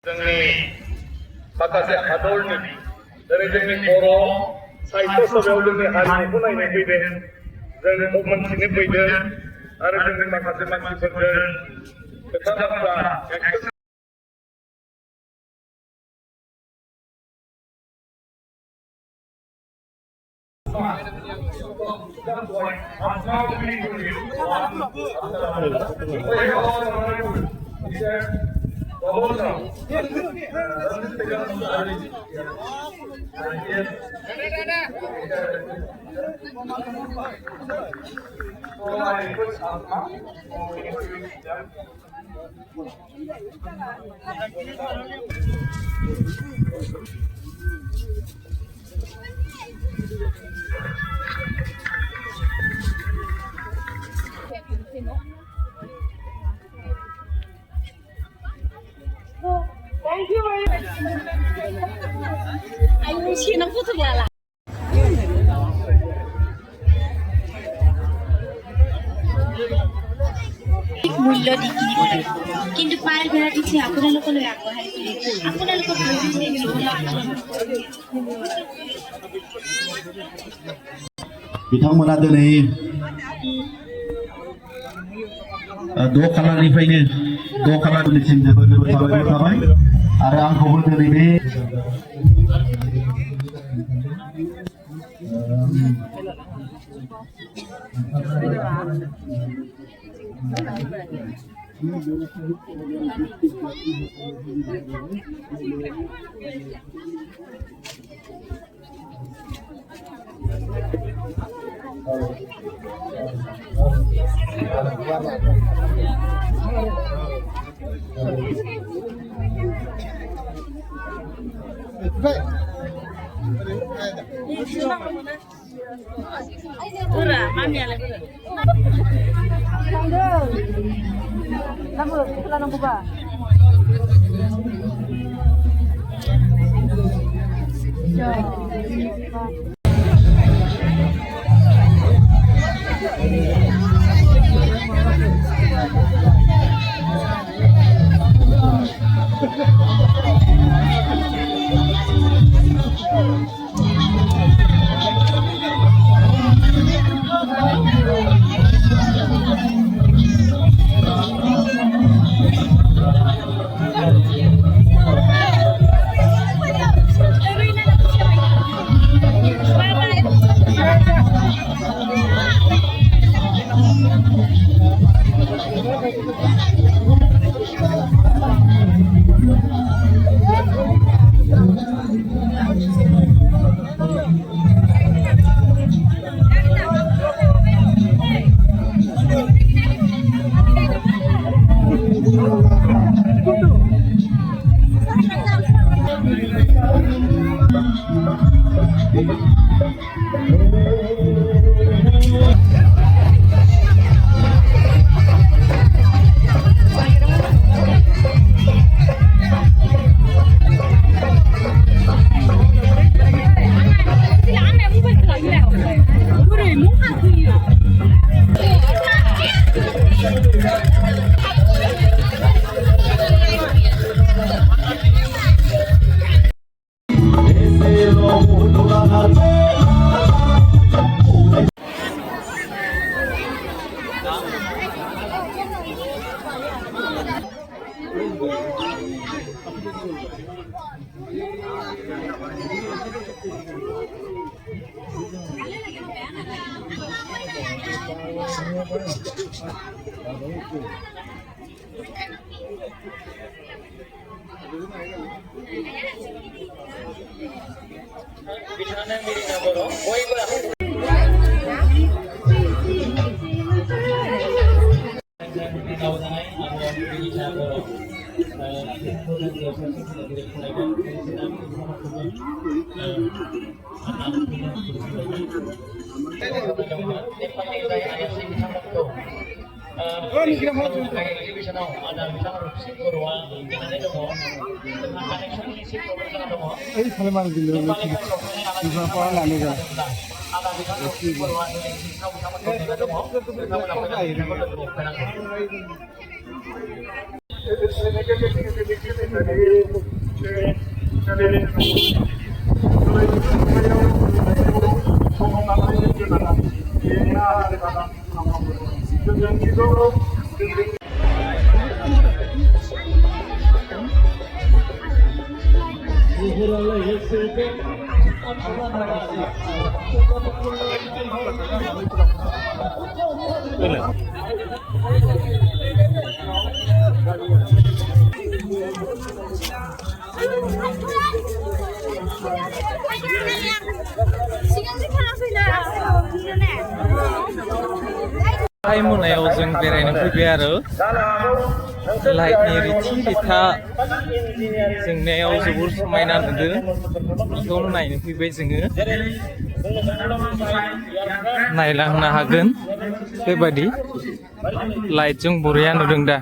जोंनि माखासे हादरनि जेरै जोंनि बर' साहित्य सभायाव जोंनि हारिमुखौ नायनो फैदों, जोंखौ मोनथिनो फैदों आरो जोंनि माखासे मानसिफोरजों खोथा बाथ्रा Thank you very much. Anh xin nó phút thực là মূল্য ডিগ্ৰী কৰে কিন্তু পাৰ ঘৰত ইচ্ছে আপোনালোকলৈ আগবঢ়াই আপোনালোকক बिथांमोना दिनै द' खालारनिसिम जोबोद जोबोद साबायखर थाबाय आरो आंखौबो दिनै बे Pura, mami ala pura. Tanggal. Lama, kita nang kuba. Bicara miring apa? 시간이 편하시나요? Hai monaयाव जों बेरायनो फैबाय आरो लाइटनि रिथि रिथा जोंनायाव जोबोर समायना नुदों बेखौनो नायनो फैबाय जोङो नायलांनो हागोन बेबादि लाइटजों बरिया नुदों दा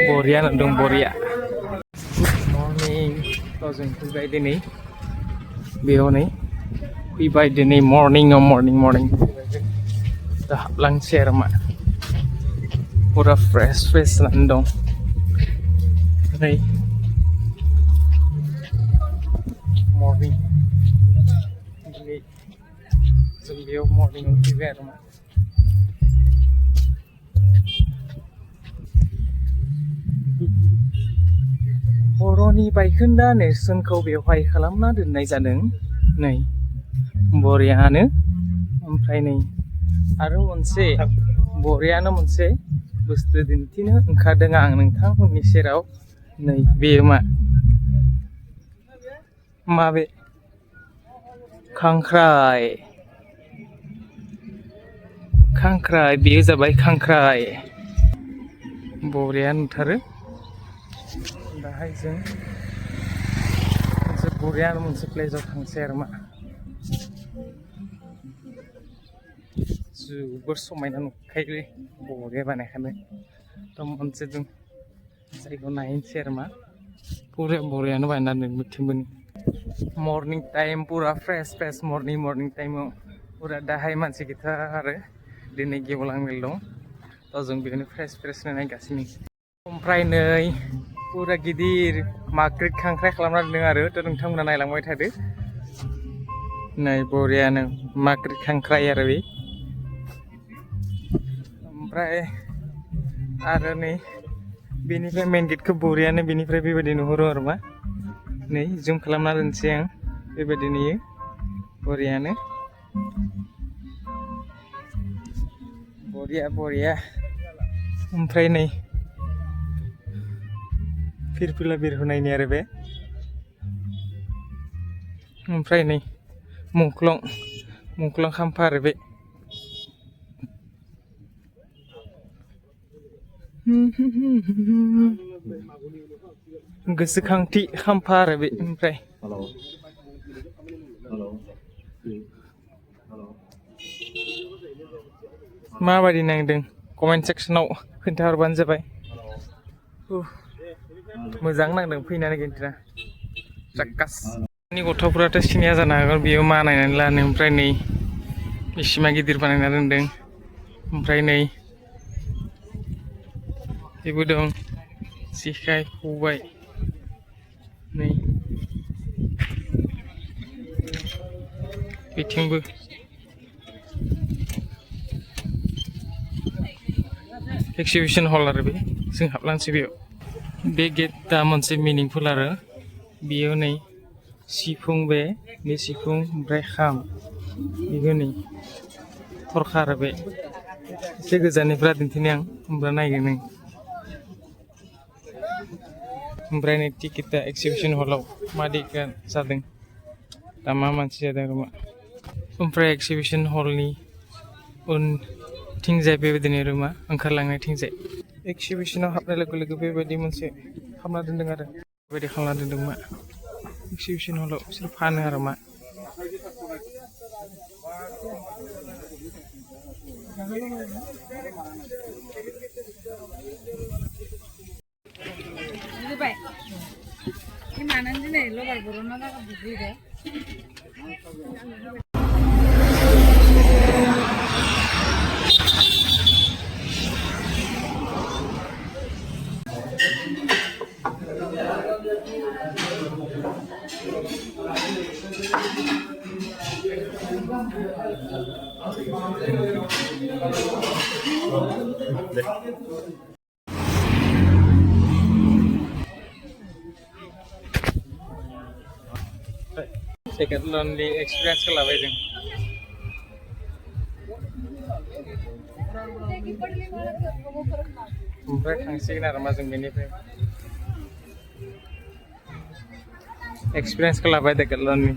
बरिया नुदों बरिया मर्निं जों फैबाय दिनै बेयाव नै फैबाय दिनै मर्निं दा हाबलांसै आरो मा पुरा फ्रेश जानानै दं नै मर्निं दिनै जों बेयाव मर्निंआव फैबाय आरो मा बर'नि बायखोन्दा नेरसोनखौ बेवहाय खालामना दोननाय जादों नै बरियानो ओमफ्राय नै आरो मोनसे बरियानो मोनसे बुस्थु दिन्थिनो ओंखारदों आं नोंथांमोननि सेराव नै बेयो मा बे खांख्राइ बेयो जाबाय खांख्राइ बरिया नुथारो दाहाय जों मोनसे बरियानो मोनसे प्लेसाव थांसै आरो मा जोबोर समायना नुखायोलै बरिया बानायखानो थ' मोनसे जों जायगायाव नायनोसै आरो मा पुरा बरियानो बानायना दोनदों बिथिंबोनि मर्निं टाइम पुरा फ्रेश मर्निं टाइमाव पुरा दाहाय मानसि गैथा आरो दिनै गेवलां मेल दं थ' जों बेखौनो फ्रेश नायगासिनो ओमफ्राय नै पुरा गिदिर माग्रिट खांख्राइ खालामना दोनदों आरो थ' नोंथांमोना नायलांबाय थादो नै बरियानो माग्रिट खांख्राइ आरो बे ओमफ्राय आरो नै बेनिफ्राय मेन गेटखौ बरियानो बेनिफ्राय बेबायदि नुहुरो आरो मा नै जुम खालामना दोनसै आं बेबायदि नुयो बरियानो बरिया ओमफ्राय नै फिरफिला बिरहोनायनि आरो बे ओमफ्राय नै मुंख्लं खाम्फा आरो बे गोसोखांथि खाम्फा आरो बे ओमफ्राय माबायदि नांदों कमेन्ट सेक्सनाव खोन्थाहरबानो जाबाय मोजां नांदों फैनानै खिन्थुना जाक्कास गथ'फोराथ' सिनिया जानो हागौ बेयो मा नायनानै लानो ओमफ्राय नै बेसिमा गिदिर बानायना दोनदों ओमफ्राय नै बेबो दं जेखाइ खबाइ नै बिथिंबो एक्सिबिसन हल आरो बे जों हाबलांसै बेयाव बे गेटआ मोनसे मिनिंफुल आरो बेयो नै सिफुं बे सिफुं ओमफ्राय खाम बेबो नै थरखा आरो बे एसे गोजाननिफ्राय दिन्थिनो आं होमब्ला नायगोन नों ओमफ्राय नै टिकेटआ एक्सिबिसन हलाव मादि जादों दा मा मानसि जादों आरो मा ओमफ्राय एक्सिबिसन हलनि थिंजाय बेबायदिनो रुमा ओंखारलांनाय थिंजाय एक्सिबिसनाव हाबनाय लोगो लोगो बेबायदि मोनसे खालामना दोन्दों आरो बेबायदि खालामना दोन्दों मा एक्सिबिसन हलाव बिसोर फानो आरो मा Lupa. Gimana nih lo baru nonton apa gitu? Decathlon di experience ke lah wedding. Oमफ्राय थांसिगोन आरो मा जों बेनिफ्राय एक्सपिरियेन्स लाबाय Decathlon नि